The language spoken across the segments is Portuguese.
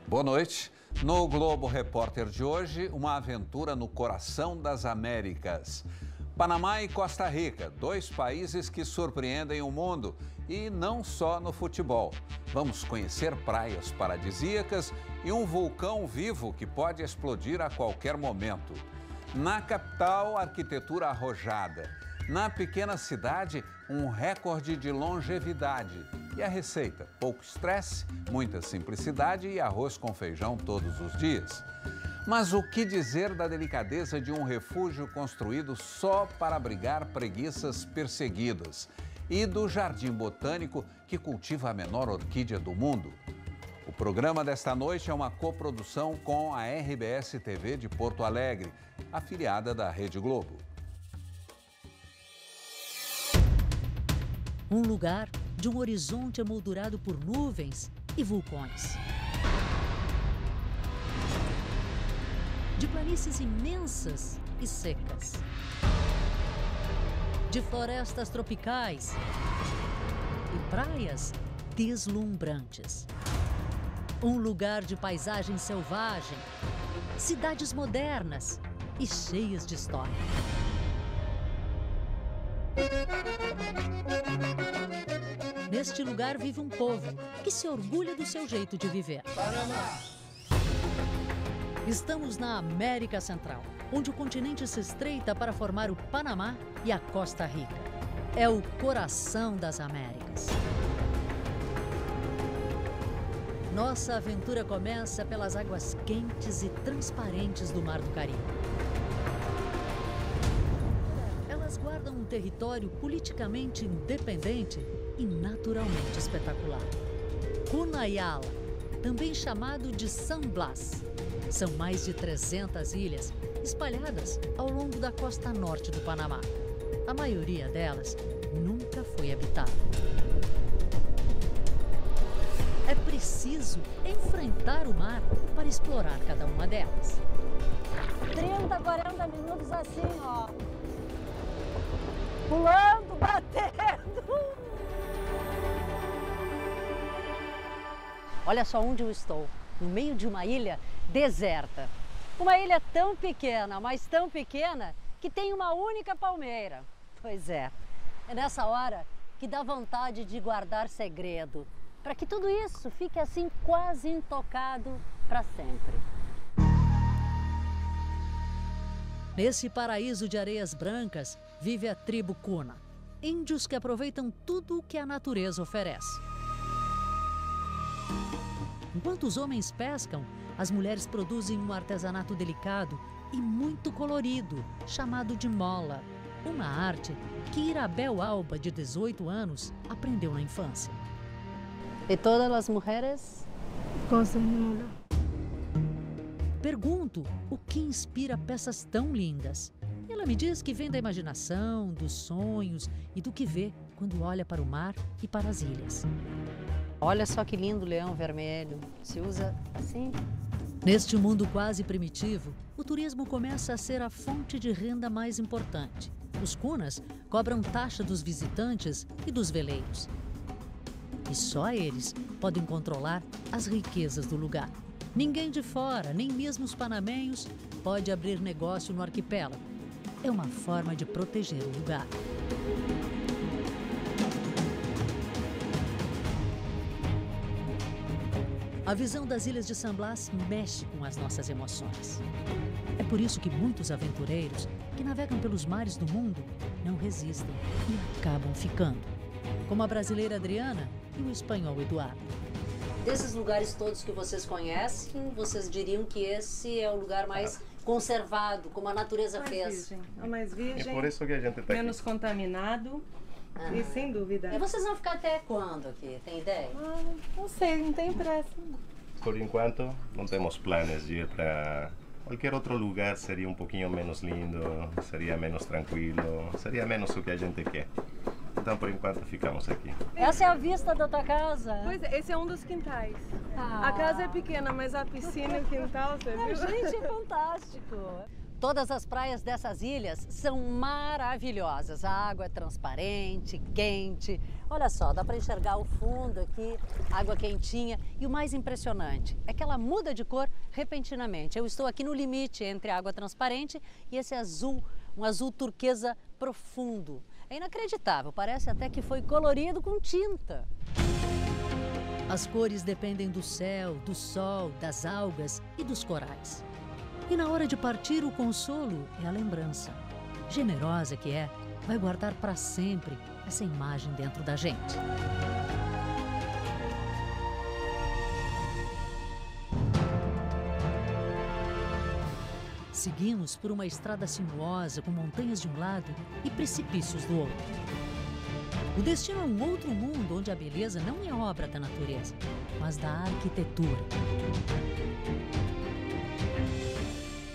Boa noite. No Globo Repórter de hoje, uma aventura no coração das Américas. Panamá e Costa Rica, dois países que surpreendem o mundo e não só no futebol. Vamos conhecer praias paradisíacas e um vulcão vivo que pode explodir a qualquer momento. Na capital, arquitetura arrojada. Na pequena cidade, um recorde de longevidade. E a receita? Pouco estresse, muita simplicidade e arroz com feijão todos os dias. Mas o que dizer da delicadeza de um refúgio construído só para abrigar preguiças perseguidas? E do jardim botânico que cultiva a menor orquídea do mundo? O programa desta noite é uma coprodução com a RBS TV de Porto Alegre, afiliada da Rede Globo. Um lugar de um horizonte emoldurado por nuvens e vulcões. De planícies imensas e secas. De florestas tropicais e praias deslumbrantes. Um lugar de paisagem selvagem, cidades modernas e cheias de história. Neste lugar vive um povo que se orgulha do seu jeito de viver. Panamá. Estamos na América Central, onde o continente se estreita para formar o Panamá e a Costa Rica. É o coração das Américas. Nossa aventura começa pelas águas quentes e transparentes do Mar do Caribe. Elas guardam um território politicamente independente e naturalmente espetacular. Cunayala, também chamado de San Blas. São mais de 300 ilhas espalhadas ao longo da costa norte do Panamá. A maioria delas nunca foi habitada. É preciso enfrentar o mar para explorar cada uma delas. 30, 40 minutos assim, ó. Pulando, batendo. Olha só onde eu estou, no meio de uma ilha deserta. Uma ilha tão pequena, mas tão pequena, que tem uma única palmeira. Pois é nessa hora que dá vontade de guardar segredo, para que tudo isso fique assim quase intocado para sempre. Nesse paraíso de areias brancas vive a tribo Kuna, índios que aproveitam tudo o que a natureza oferece. Enquanto os homens pescam, as mulheres produzem um artesanato delicado e muito colorido, chamado de mola, uma arte que Irabel Alba, de 18 anos, aprendeu na infância. E todas as mulheres gostam de mola. Pergunto o que inspira peças tão lindas. Ela me diz que vem da imaginação, dos sonhos e do que vê quando olha para o mar e para as ilhas. Olha só que lindo leão vermelho. Se usa assim? Neste mundo quase primitivo, o turismo começa a ser a fonte de renda mais importante. Os Kunas cobram taxa dos visitantes e dos veleiros. E só eles podem controlar as riquezas do lugar. Ninguém de fora, nem mesmo os panamenhos, pode abrir negócio no arquipélago. É uma forma de proteger o lugar. A visão das ilhas de San Blas mexe com as nossas emoções. É por isso que muitos aventureiros que navegam pelos mares do mundo não resistem e acabam ficando. Como a brasileira Adriana e o espanhol Eduardo. Desses lugares todos que vocês conhecem, vocês diriam que esse é o lugar mais conservado, como a natureza fez? É mais virgem, é por isso que a gente tá menos aqui. Contaminado. E sem dúvida. E vocês vão ficar até quando aqui? Tem ideia? Não sei, não tem pressa. Por enquanto, não temos planos de ir para qualquer outro lugar. Seria um pouquinho menos lindo, seria menos tranquilo, seria menos o que a gente quer. Então, por enquanto, ficamos aqui. Essa é a vista da tua casa? Pois é, esse é um dos quintais. A casa é pequena, mas a piscina e o quintal, você viu? Gente, é fantástico. Todas as praias dessas ilhas são maravilhosas. A água é transparente, quente. Olha só, dá para enxergar o fundo aqui, água quentinha. E o mais impressionante é que ela muda de cor repentinamente. Eu estou aqui no limite entre a água transparente e esse azul, um azul turquesa profundo. É inacreditável, parece até que foi colorido com tinta. As cores dependem do céu, do sol, das algas e dos corais. E na hora de partir, o consolo é a lembrança. Generosa que é, vai guardar para sempre essa imagem dentro da gente. Seguimos por uma estrada sinuosa com montanhas de um lado e precipícios do outro. O destino é um outro mundo onde a beleza não é obra da natureza, mas da arquitetura.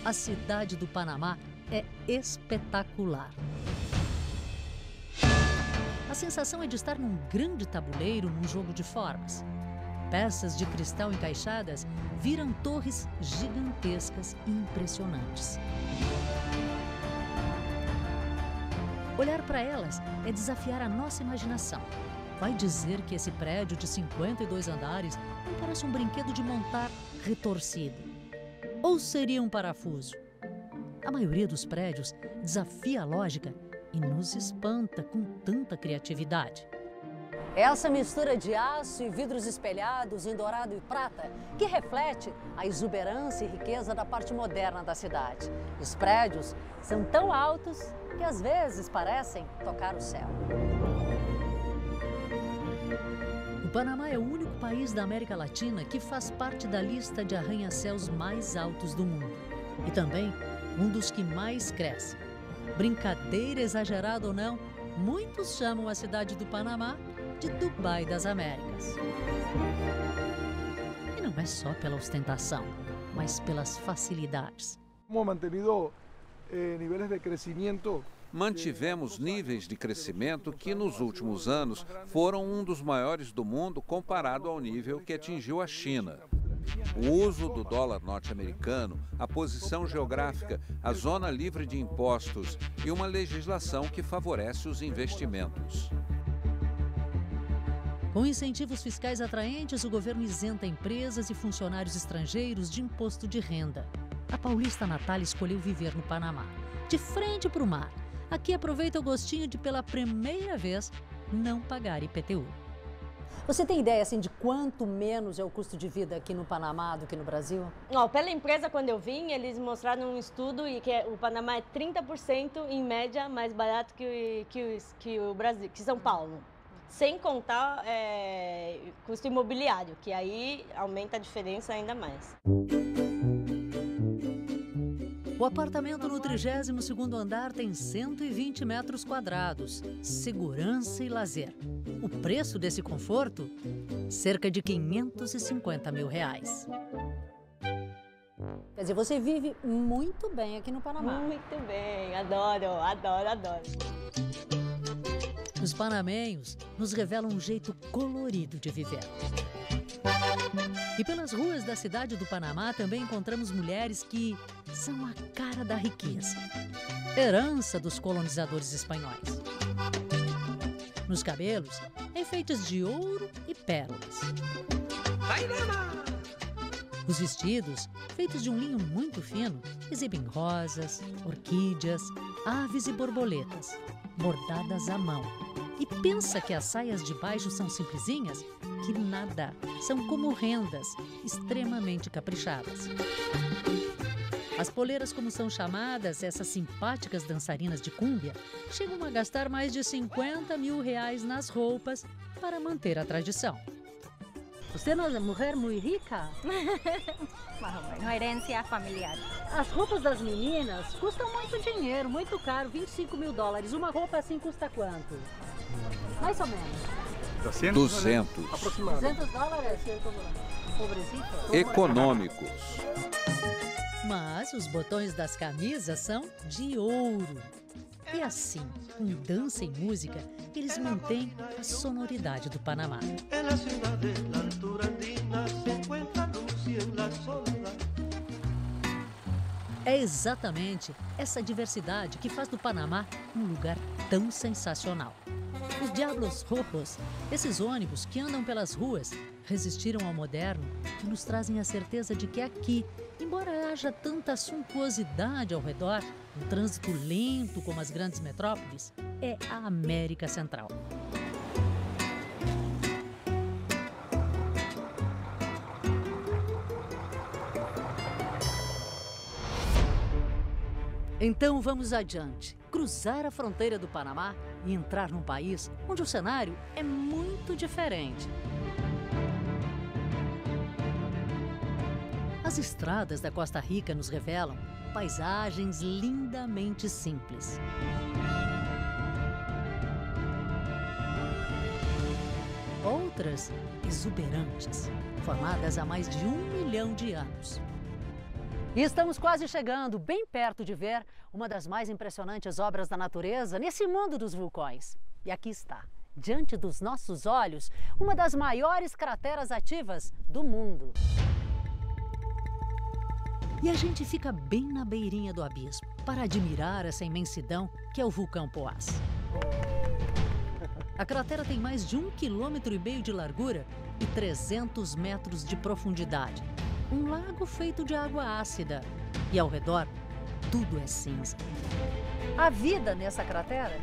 A cidade do Panamá é espetacular. A sensação é de estar num grande tabuleiro num jogo de formas. Peças de cristal encaixadas viram torres gigantescas e impressionantes. Olhar para elas é desafiar a nossa imaginação. Vai dizer que esse prédio de 52 andares não parece um brinquedo de montar retorcido. Ou seria um parafuso? A maioria dos prédios desafia a lógica e nos espanta com tanta criatividade. Essa mistura de aço e vidros espelhados em dourado e prata que reflete a exuberância e riqueza da parte moderna da cidade. Os prédios são tão altos que às vezes parecem tocar o céu. O Panamá é o único país da América Latina que faz parte da lista de arranha-céus mais altos do mundo. E também um dos que mais cresce. Brincadeira exagerada ou não, muitos chamam a cidade do Panamá de Dubai das Américas. E não é só pela ostentação, mas pelas facilidades. Mantivemos níveis de crescimento que, nos últimos anos, foram um dos maiores do mundo comparado ao nível que atingiu a China. O uso do dólar norte-americano, a posição geográfica, a zona livre de impostos e uma legislação que favorece os investimentos. Com incentivos fiscais atraentes, o governo isenta empresas e funcionários estrangeiros de imposto de renda. A paulista Natália escolheu viver no Panamá, de frente para o mar. Aqui aproveita o gostinho de, pela primeira vez, não pagar IPTU. Você tem ideia assim, de quanto menos é o custo de vida aqui no Panamá do que no Brasil? Não, pela empresa, quando eu vim, eles mostraram um estudo e que o Panamá é 30% em média mais barato que o Brasil, que São Paulo. Sem contar custo imobiliário, que aí aumenta a diferença ainda mais. O apartamento no 32º andar tem 120 metros quadrados, segurança e lazer. O preço desse conforto? Cerca de R$550 mil. Quer dizer, você vive muito bem aqui no Panamá. Muito bem, adoro, adoro, adoro. Os panamenhos nos revelam um jeito colorido de viver. E pelas ruas da cidade do Panamá também encontramos mulheres que são a cara da riqueza. Herança dos colonizadores espanhóis. Nos cabelos, enfeites de ouro e pérolas. Os vestidos, feitos de um linho muito fino, exibem rosas, orquídeas, aves e borboletas, bordadas à mão. E pensa que as saias de baixo são simplesinhas? Que nada, são como rendas, extremamente caprichadas. As poleiras, como são chamadas, essas simpáticas dançarinas de cúmbia, chegam a gastar mais de R$50 mil nas roupas para manter a tradição. Você não é mulher muito rica? Uma herência familiar. As roupas das meninas custam muito dinheiro, muito caro, $25 mil. Uma roupa assim custa quanto? Mais ou menos. 200. $200? Pobrecito. Econômicos. Mas os botões das camisas são de ouro. E assim, com dança e música, eles mantêm a sonoridade do Panamá. É exatamente essa diversidade que faz do Panamá um lugar tão sensacional. Os Diablos Rojos, esses ônibus que andam pelas ruas, resistiram ao moderno e nos trazem a certeza de que aqui, embora haja tanta suntuosidade ao redor, um trânsito lento como as grandes metrópoles, é a América Central. Então vamos adiante, cruzar a fronteira do Panamá e entrar num país onde o cenário é muito diferente. As estradas da Costa Rica nos revelam paisagens lindamente simples. Outras exuberantes, formadas há mais de 1 milhão de anos. E estamos quase chegando, bem perto de ver uma das mais impressionantes obras da natureza nesse mundo dos vulcões. E aqui está, diante dos nossos olhos, uma das maiores crateras ativas do mundo. E a gente fica bem na beirinha do abismo para admirar essa imensidão que é o vulcão Poás. A cratera tem mais de 1,5 km de largura e 300 metros de profundidade. Um lago feito de água ácida. E ao redor, tudo é cinza. Há vida nessa cratera?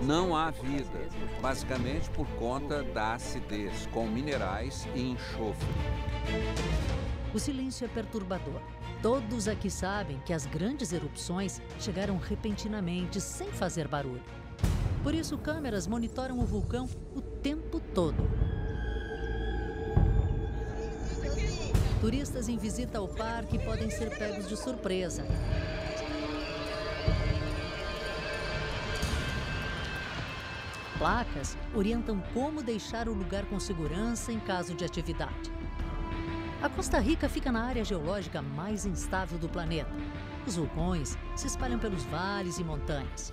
Não há vida, basicamente por conta da acidez, com minerais e enxofre. O silêncio é perturbador. Todos aqui sabem que as grandes erupções chegaram repentinamente, sem fazer barulho. Por isso, câmeras monitoram o vulcão o tempo todo. Turistas em visita ao parque podem ser pegos de surpresa. Placas orientam como deixar o lugar com segurança em caso de atividade. A Costa Rica fica na área geológica mais instável do planeta. Os vulcões se espalham pelos vales e montanhas.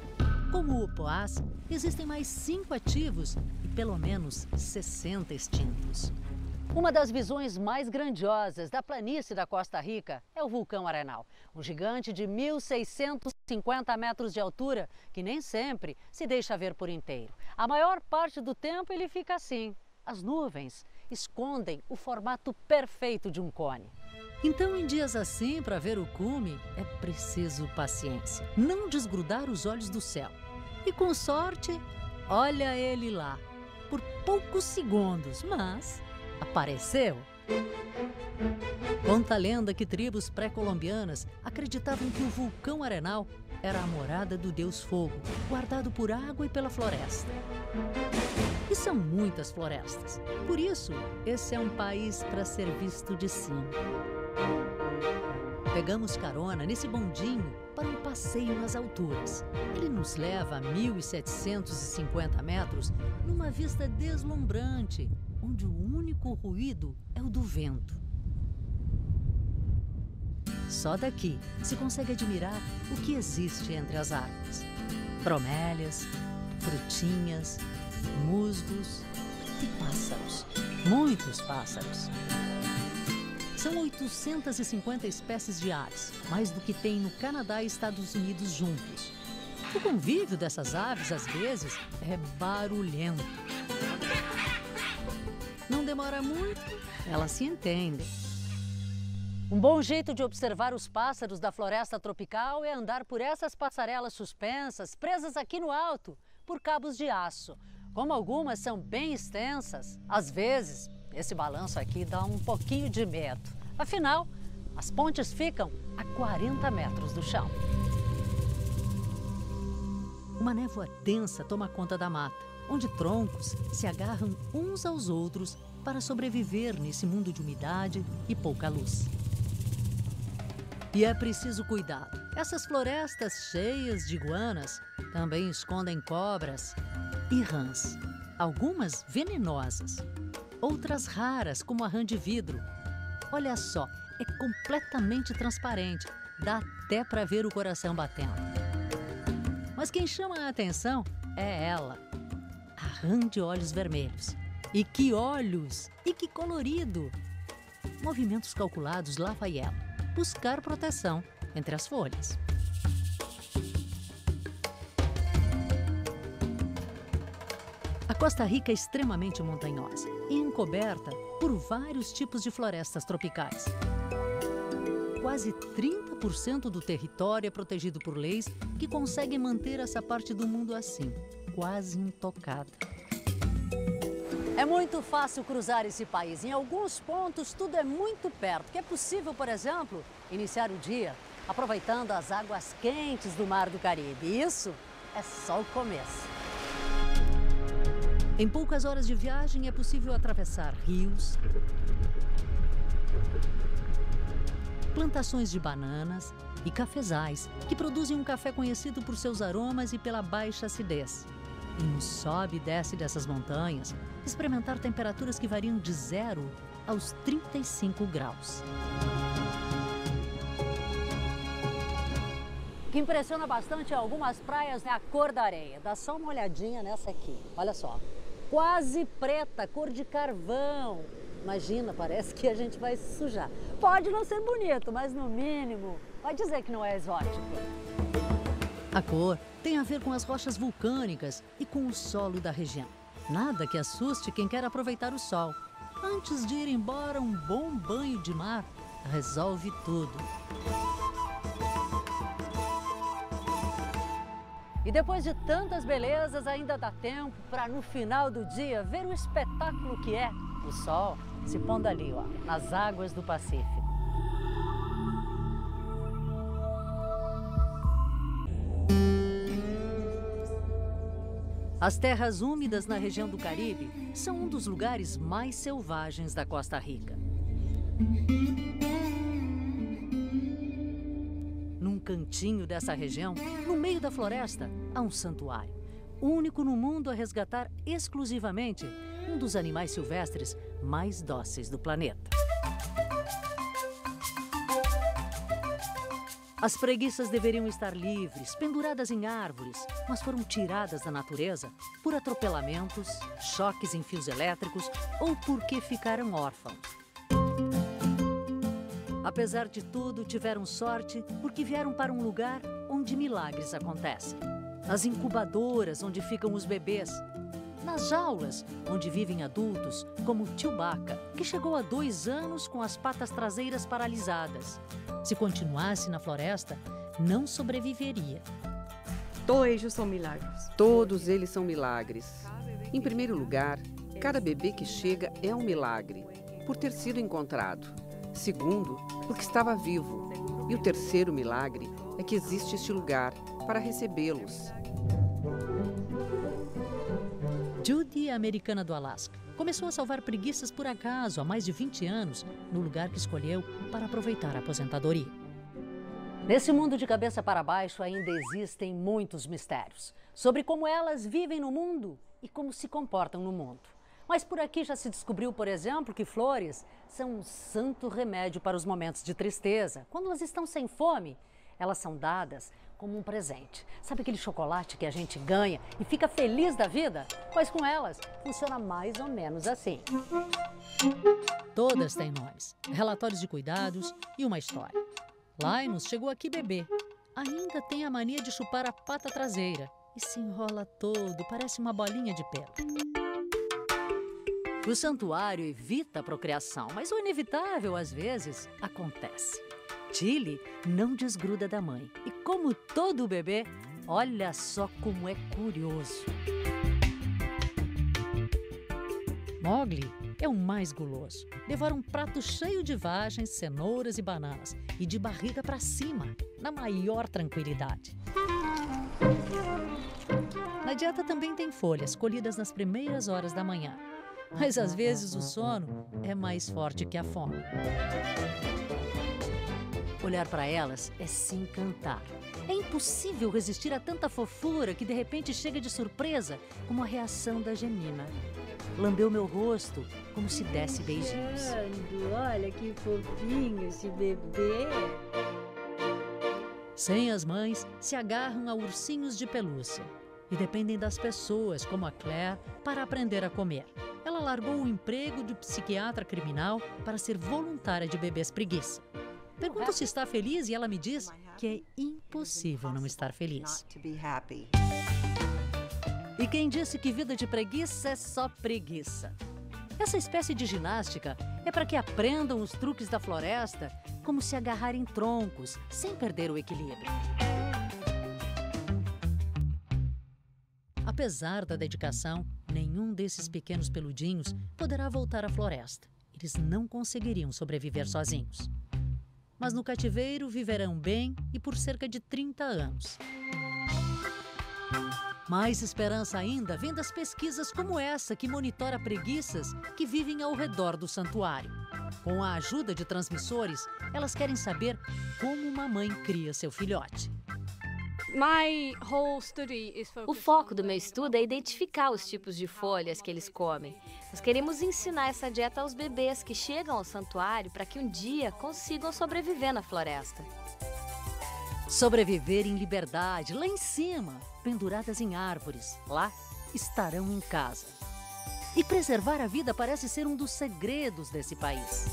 Como o Poás, existem mais 5 ativos e pelo menos 60 extintos. Uma das visões mais grandiosas da planície da Costa Rica é o vulcão Arenal, um gigante de 1.650 metros de altura que nem sempre se deixa ver por inteiro. A maior parte do tempo ele fica assim. As nuvens escondem o formato perfeito de um cone. Então, em dias assim, para ver o cume, é preciso paciência. Não desgrudar os olhos do céu. E com sorte, olha ele lá, por poucos segundos, mas apareceu. Conta a lenda que tribos pré-colombianas acreditavam que o vulcão Arenal era a morada do deus fogo, guardado por água e pela floresta. E são muitas florestas. Por isso, esse é um país para ser visto de cima. Pegamos carona nesse bondinho para um passeio nas alturas. Ele nos leva a 1.750 metros numa vista deslumbrante, onde o único ruído é o do vento. Só daqui se consegue admirar o que existe entre as árvores. Bromélias, frutinhas, musgos e pássaros. Muitos pássaros. São 850 espécies de aves, mais do que tem no Canadá e Estados Unidos juntos. O convívio dessas aves, às vezes, é barulhento. Não demora muito, elas se entendem. Um bom jeito de observar os pássaros da floresta tropical é andar por essas passarelas suspensas, presas aqui no alto, por cabos de aço. Como algumas são bem extensas, às vezes, esse balanço aqui dá um pouquinho de medo. Afinal, as pontes ficam a 40 metros do chão. Uma névoa densa toma conta da mata, onde troncos se agarram uns aos outros para sobreviver nesse mundo de umidade e pouca luz. E é preciso cuidado. Essas florestas cheias de iguanas também escondem cobras e rãs. Algumas venenosas, outras raras, como a rã de vidro. Olha só, é completamente transparente, dá até para ver o coração batendo. Mas quem chama a atenção é ela, a rã de olhos vermelhos. E que olhos! E que colorido! Movimentos calculados lá vai ela, buscar proteção entre as folhas. A Costa Rica é extremamente montanhosa e encoberta por vários tipos de florestas tropicais. Quase 30% do território é protegido por leis que conseguem manter essa parte do mundo assim, quase intocada. É muito fácil cruzar esse país. Em alguns pontos, tudo é muito perto, que é possível, por exemplo, iniciar o dia aproveitando as águas quentes do Mar do Caribe. Isso é só o começo. Em poucas horas de viagem, é possível atravessar rios, plantações de bananas e cafezais, que produzem um café conhecido por seus aromas e pela baixa acidez. E no sobe e desce dessas montanhas, experimentar temperaturas que variam de 0 aos 35 graus. O que impressiona bastante algumas praias é a cor da areia. Dá só uma olhadinha nessa aqui, olha só. Quase preta, cor de carvão. Imagina, parece que a gente vai se sujar. Pode não ser bonito, mas no mínimo, vai dizer que não é exótico. A cor tem a ver com as rochas vulcânicas e com o solo da região. Nada que assuste quem quer aproveitar o sol. Antes de ir embora, um bom banho de mar resolve tudo. E depois de tantas belezas, ainda dá tempo para, no final do dia, ver o espetáculo que é o sol se pondo ali, ó, nas águas do Pacífico. As terras úmidas na região do Caribe são um dos lugares mais selvagens da Costa Rica. Num cantinho dessa região, no meio da floresta, há um santuário, único no mundo a resgatar exclusivamente um dos animais silvestres mais dóceis do planeta. As preguiças deveriam estar livres, penduradas em árvores, mas foram tiradas da natureza por atropelamentos, choques em fios elétricos ou porque ficaram órfãos. Apesar de tudo, tiveram sorte porque vieram para um lugar onde milagres acontecem. As incubadoras, onde ficam os bebês. Nas jaulas, onde vivem adultos, como Chewbacca, que chegou há 2 anos com as patas traseiras paralisadas. Se continuasse na floresta, não sobreviveria. Todos eles são milagres. Todos eles são milagres. Em primeiro lugar, cada bebê que chega é um milagre, por ter sido encontrado. Segundo, porque estava vivo. E o terceiro milagre é que existe este lugar para recebê-los. Judy é americana do Alasca. Começou a salvar preguiças por acaso há mais de 20 anos, no lugar que escolheu para aproveitar a aposentadoria. Nesse mundo de cabeça para baixo ainda existem muitos mistérios sobre como elas vivem no mundo e como se comportam no mundo. Mas por aqui já se descobriu, por exemplo, que flores são um santo remédio para os momentos de tristeza. Quando elas estão sem fome, elas são dadas como um presente. Sabe aquele chocolate que a gente ganha e fica feliz da vida? Pois com elas funciona mais ou menos assim. Todas têm nomes, relatórios de cuidados e uma história. Linus chegou aqui bebê. Ainda tem a mania de chupar a pata traseira e se enrola todo, parece uma bolinha de pelo. O santuário evita a procriação, mas o inevitável, às vezes, acontece. Tilly não desgruda da mãe. E como todo bebê, olha só como é curioso. Mowgli é o mais guloso. Devora um prato cheio de vagens, cenouras e bananas. E de barriga para cima, na maior tranquilidade. Na dieta também tem folhas, colhidas nas primeiras horas da manhã. Mas às vezes o sono é mais forte que a fome. Olhar para elas é se encantar. É impossível resistir a tanta fofura que de repente chega de surpresa, como a reação da Gemina. Lambeu meu rosto como se desse beijinhos. Olha que fofinho esse bebê. Sem as mães, se agarram a ursinhos de pelúcia e dependem das pessoas, como a Claire, para aprender a comer. Ela largou o emprego de psiquiatra criminal para ser voluntária de bebês preguiça. Pergunto se está feliz e ela me diz que é impossível não estar feliz. E quem disse que vida de preguiça é só preguiça? Essa espécie de ginástica é para que aprendam os truques da floresta, como se agarrar em troncos, sem perder o equilíbrio. Apesar da dedicação, nenhum desses pequenos peludinhos poderá voltar à floresta. Eles não conseguiriam sobreviver sozinhos. Mas no cativeiro viverão bem e por cerca de 30 anos. Mais esperança ainda vem das pesquisas como essa que monitora preguiças que vivem ao redor do santuário. Com a ajuda de transmissores, elas querem saber como uma mãe cria seu filhote. O foco do meu estudo é identificar os tipos de folhas que eles comem. Nós queremos ensinar essa dieta aos bebês que chegam ao santuário para que um dia consigam sobreviver na floresta. Sobreviver em liberdade, lá em cima, penduradas em árvores. Lá estarão em casa. E preservar a vida parece ser um dos segredos desse país.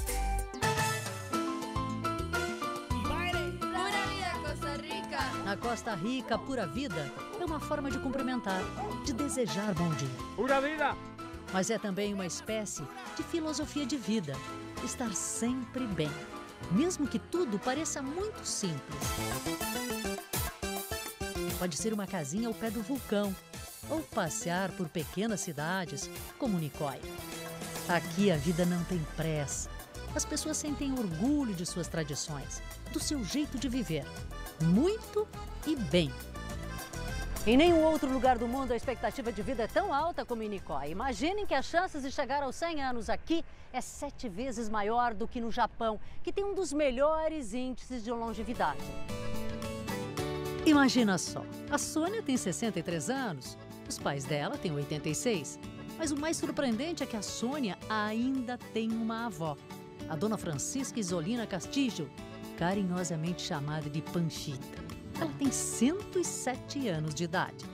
Na Costa Rica, pura vida é uma forma de cumprimentar, de desejar bom dia. Pura vida! Mas é também uma espécie de filosofia de vida, estar sempre bem, mesmo que tudo pareça muito simples. Pode ser uma casinha ao pé do vulcão, ou passear por pequenas cidades como Nicoya. Aqui a vida não tem pressa. As pessoas sentem orgulho de suas tradições, do seu jeito de viver. Muito e bem. Em nenhum outro lugar do mundo a expectativa de vida é tão alta como em Nicoya. Imaginem que as chances de chegar aos 100 anos aqui é 7 vezes maior do que no Japão, que tem um dos melhores índices de longevidade. Imagina só, a Sônia tem 63 anos, os pais dela têm 86. Mas o mais surpreendente é que a Sônia ainda tem uma avó, a dona Francisca Isolina Castillo, carinhosamente chamada de Panchita. Ela tem 107 anos de idade.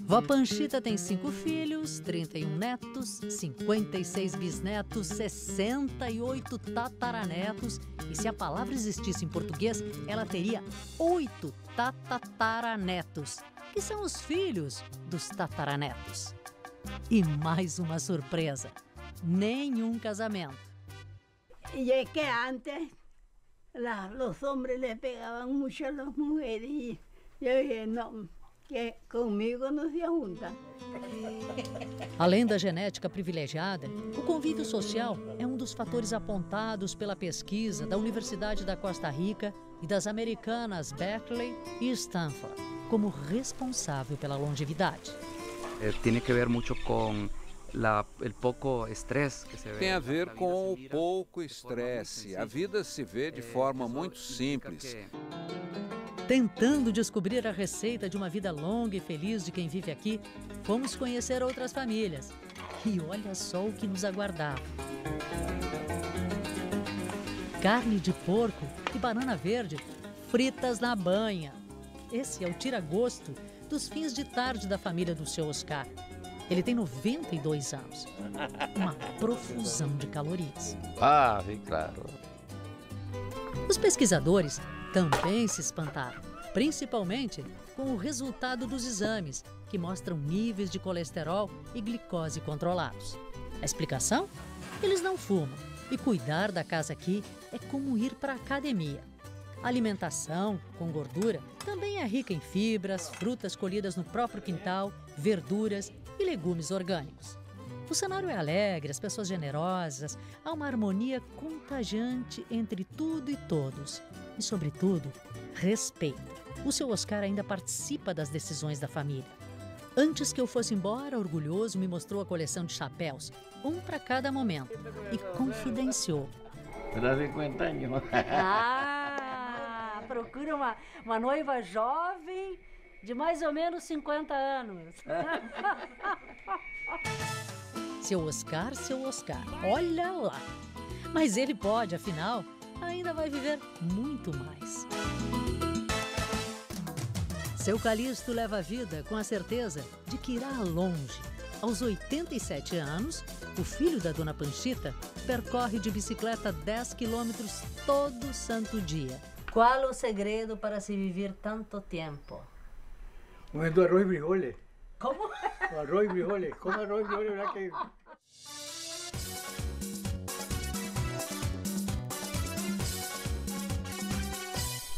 Vó Panchita tem 5 filhos, 31 netos, 56 bisnetos, 68 tataranetos. E se a palavra existisse em português, ela teria 8 tataranetos, que são os filhos dos tataranetos. E mais uma surpresa, nenhum casamento. E é que antes os homens le pegavam muito a las mujeres e eu dije, não, que comigo não se junta. Além da genética privilegiada, o convívio social é um dos fatores apontados pela pesquisa da Universidade da Costa Rica e das americanas Berkeley e Stanford como responsável pela longevidade. Tem que ver muito com o pouco estresse que se vê. Tem a ver com o pouco estresse. A vida se vê de forma muito simples. Tentando descobrir a receita de uma vida longa e feliz de quem vive aqui, fomos conhecer outras famílias. E olha só o que nos aguardava. Carne de porco e banana verde fritas na banha. Esse é o tira-gosto dos fins de tarde da família do seu Oscar. Ele tem 92 anos. Uma profusão de calorias. Ah, claro. Os pesquisadores também se espantaram, principalmente com o resultado dos exames, que mostram níveis de colesterol e glicose controlados. A explicação? Eles não fumam. E cuidar da casa aqui é como ir para a academia. A alimentação com gordura também é rica em fibras, frutas colhidas no próprio quintal, verduras e legumes orgânicos. O cenário é alegre, as pessoas generosas, há uma harmonia contagiante entre tudo e todos. E, sobretudo, respeito. O seu Oscar ainda participa das decisões da família. Antes que eu fosse embora, orgulhoso, me mostrou a coleção de chapéus, um para cada momento, e confidenciou. Para 50 anos. Procura uma noiva jovem de mais ou menos 50 anos. Seu Oscar, olha lá. Mas ele pode, afinal, ainda vai viver muito mais. Seu Calixto leva a vida com a certeza de que irá longe. Aos 87 anos, o filho da dona Panchita percorre de bicicleta 10 quilômetros todo santo dia. Qual o segredo para se viver tanto tempo? Comendo arroz e frijoles. Como? Arroz e frijoles. Como arroz e frijoles, ¿verdad que?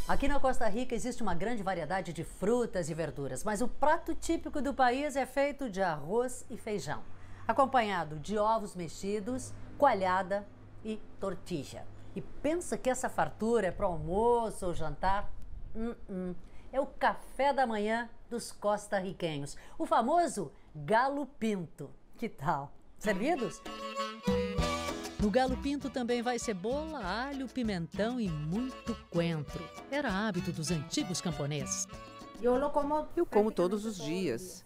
Aqui na Costa Rica existe uma grande variedade de frutas e verduras, mas o prato típico do país é feito de arroz e feijão, acompanhado de ovos mexidos, coalhada e tortilha. E pensa que essa fartura é para almoço ou jantar? É o café da manhã dos costarriquenhos, o famoso galo pinto. Que tal? Servidos? No galo pinto também vai cebola, alho, pimentão e muito coentro. Era hábito dos antigos camponeses. Eu como todos os dias.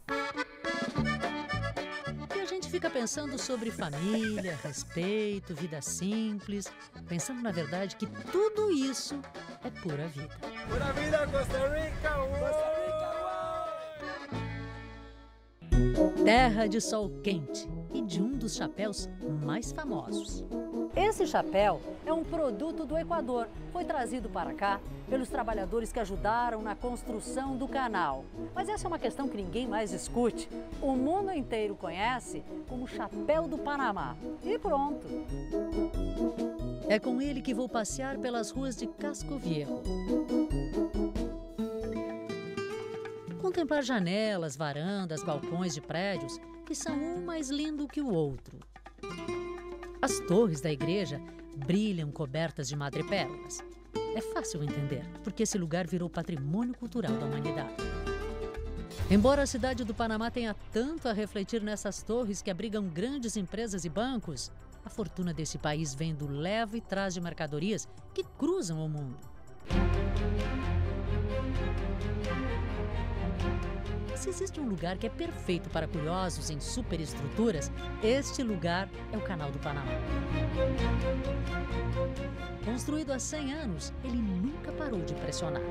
E a gente fica pensando sobre família, respeito, vida simples, pensando na verdade que tudo isso é pura vida. Pura vida, Costa Rica! Costa Rica! Terra de sol quente e de um dos chapéus mais famosos. Esse chapéu é um produto do Equador. Foi trazido para cá pelos trabalhadores que ajudaram na construção do canal. Mas essa é uma questão que ninguém mais discute. O mundo inteiro conhece como Chapéu do Panamá. E pronto. É com ele que vou passear pelas ruas de Casco Viejo. Contemplar janelas, varandas, balcões de prédios que são um mais lindo que o outro. As torres da igreja brilham cobertas de madrepérolas. É fácil entender, porque esse lugar virou patrimônio cultural da humanidade. Embora a cidade do Panamá tenha tanto a refletir nessas torres que abrigam grandes empresas e bancos, a fortuna desse país vem do leva e trás de mercadorias que cruzam o mundo. Se existe um lugar que é perfeito para curiosos em superestruturas, este lugar é o Canal do Panamá. Construído há 100 anos, ele nunca parou de impressionar.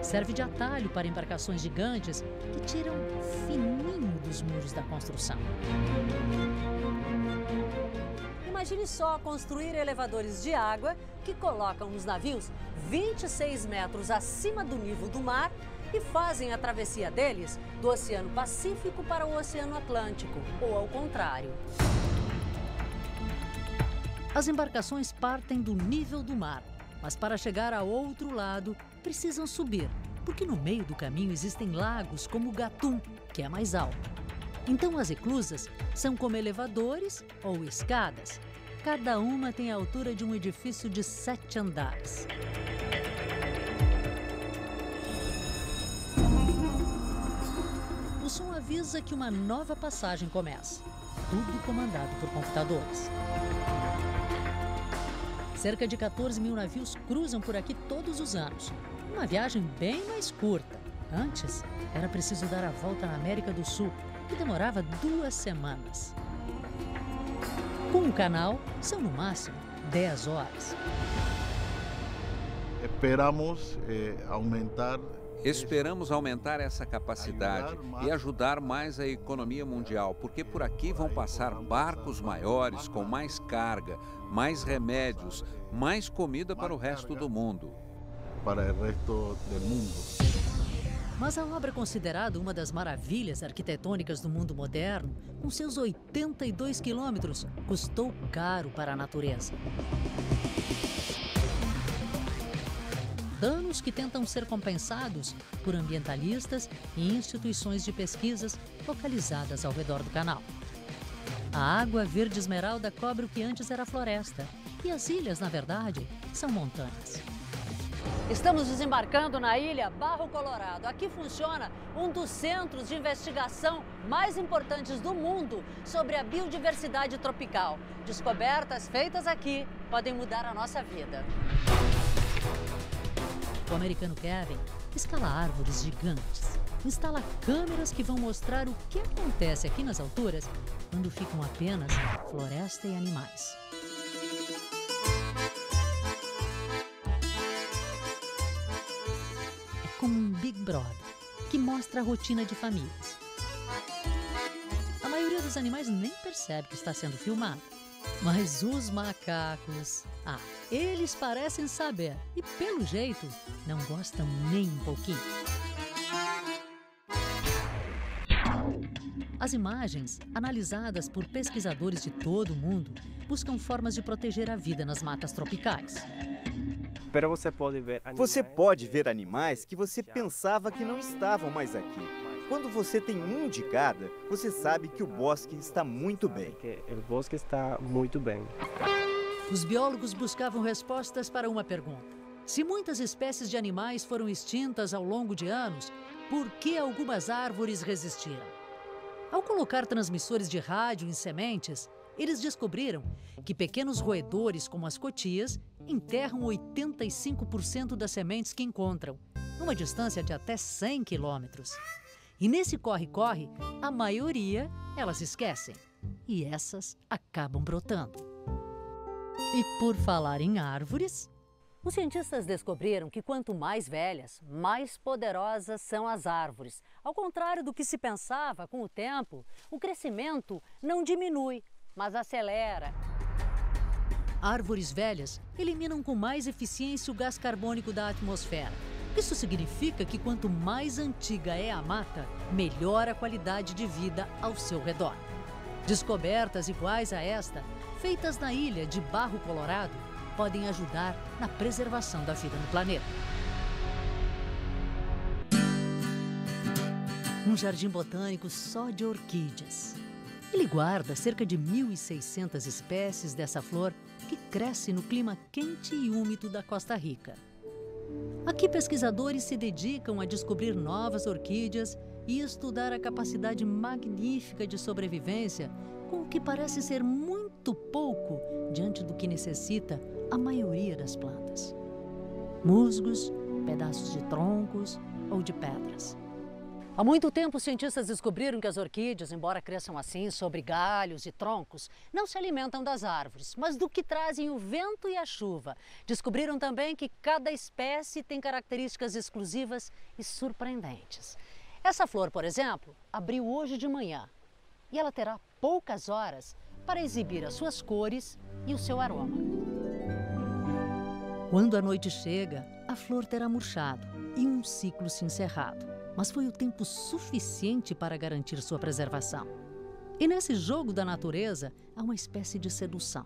Serve de atalho para embarcações gigantes que tiram fininho dos muros da construção. Imagine só construir elevadores de água que colocam os navios 26 metros acima do nível do mar e fazem a travessia deles do Oceano Pacífico para o Oceano Atlântico, ou ao contrário. As embarcações partem do nível do mar, mas para chegar ao outro lado precisam subir, porque no meio do caminho existem lagos como o Gatún, que é mais alto. Então as eclusas são como elevadores ou escadas. Cada uma tem a altura de um edifício de 7 andares. O som avisa que uma nova passagem começa, tudo comandado por computadores. Cerca de 14 mil navios cruzam por aqui todos os anos. Uma viagem bem mais curta. Antes, era preciso dar a volta na América do Sul, que demorava 2 semanas. Com o canal, são no máximo 10 horas. Esperamos aumentar essa capacidade e ajudar mais a economia mundial, porque por aqui vão passar barcos maiores com mais carga, mais remédios, mais comida para o resto do mundo. Mas a obra considerada uma das maravilhas arquitetônicas do mundo moderno, com seus 82 quilômetros, custou caro para a natureza. Danos que tentam ser compensados por ambientalistas e instituições de pesquisas localizadas ao redor do canal. A água verde esmeralda cobre o que antes era floresta, e as ilhas, na verdade, são montanhas. Estamos desembarcando na ilha Barro Colorado. Aqui funciona um dos centros de investigação mais importantes do mundo sobre a biodiversidade tropical. Descobertas feitas aqui podem mudar a nossa vida. O americano Kevin escala árvores gigantes, instala câmeras que vão mostrar o que acontece aqui nas alturas quando ficam apenas floresta e animais. É como um Big Brother que mostra a rotina de famílias. A maioria dos dos animais nem percebem que está sendo filmado. Mas os macacos, eles parecem saber e, pelo jeito, não gostam nem um pouquinho. As imagens, analisadas por pesquisadores de todo o mundo, buscam formas de proteger a vida nas matas tropicais. Você pode ver animais que você pensava que não estavam mais aqui. Quando você tem um de cada, você sabe que o bosque está muito bem. O bosque está muito bem. Os biólogos buscavam respostas para uma pergunta. Se muitas espécies de animais foram extintas ao longo de anos, por que algumas árvores resistiram? Ao colocar transmissores de rádio em sementes, eles descobriram que pequenos roedores, como as cotias, enterram 85% das sementes que encontram, numa distância de até 100 quilômetros. E nesse corre-corre, a maioria elas esquecem. E essas acabam brotando. E por falar em árvores... Os cientistas descobriram que quanto mais velhas, mais poderosas são as árvores. Ao contrário do que se pensava, com o tempo, o crescimento não diminui, mas acelera. Árvores velhas eliminam com mais eficiência o gás carbônico da atmosfera. Isso significa que quanto mais antiga é a mata, melhor a qualidade de vida ao seu redor. Descobertas iguais a esta, feitas na ilha de Barro Colorado, podem ajudar na preservação da vida no planeta. Um jardim botânico só de orquídeas. Ele guarda cerca de 1.600 espécies dessa flor que cresce no clima quente e úmido da Costa Rica. Aqui, pesquisadores se dedicam a descobrir novas orquídeas e estudar a capacidade magnífica de sobrevivência com o que parece ser muito pouco diante do que necessita a maioria das plantas. Musgos, pedaços de troncos ou de pedras. Há muito tempo, os cientistas descobriram que as orquídeas, embora cresçam assim sobre galhos e troncos, não se alimentam das árvores, mas do que trazem o vento e a chuva. Descobriram também que cada espécie tem características exclusivas e surpreendentes. Essa flor, por exemplo, abriu hoje de manhã e ela terá poucas horas para exibir as suas cores e o seu aroma. Quando a noite chega, a flor terá murchado e um ciclo se encerrado. Mas foi o tempo suficiente para garantir sua preservação. E nesse jogo da natureza, há uma espécie de sedução.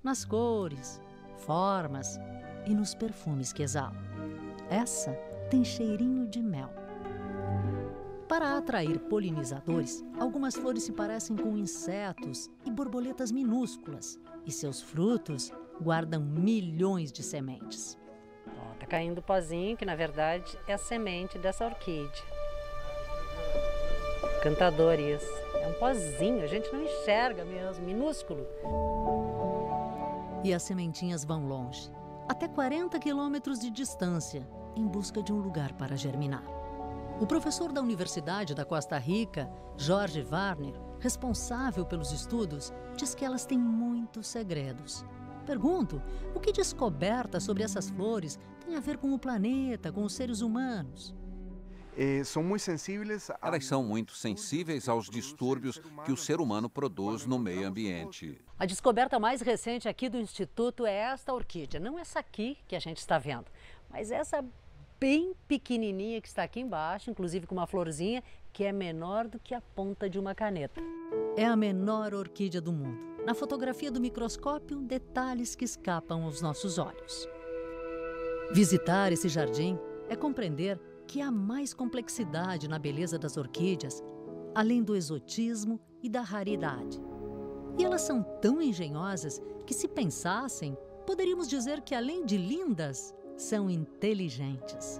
Nas cores, formas e nos perfumes que exalam. Essa tem cheirinho de mel. Para atrair polinizadores, algumas flores se parecem com insetos e borboletas minúsculas. E seus frutos guardam milhões de sementes. Tá caindo pozinho, que na verdade é a semente dessa orquídea. Cantador isso. É um pozinho, a gente não enxerga mesmo, minúsculo. E as sementinhas vão longe, até 40 quilômetros de distância, em busca de um lugar para germinar. O professor da Universidade da Costa Rica, Jorge Warner, responsável pelos estudos, diz que elas têm muitos segredos. Pergunto, o que descobertas sobre essas flores tem a ver com o planeta, com os seres humanos? Elas são muito sensíveis aos distúrbios que o ser humano produz no meio ambiente. A descoberta mais recente aqui do Instituto é esta orquídea. Não essa aqui que a gente está vendo, mas essa bem pequenininha que está aqui embaixo, inclusive com uma florzinha que é menor do que a ponta de uma caneta. É a menor orquídea do mundo. Na fotografia do microscópio, detalhes que escapam aos nossos olhos. Visitar esse jardim é compreender que há mais complexidade na beleza das orquídeas, além do exotismo e da raridade. E elas são tão engenhosas que, se pensassem, poderíamos dizer que, além de lindas, são inteligentes.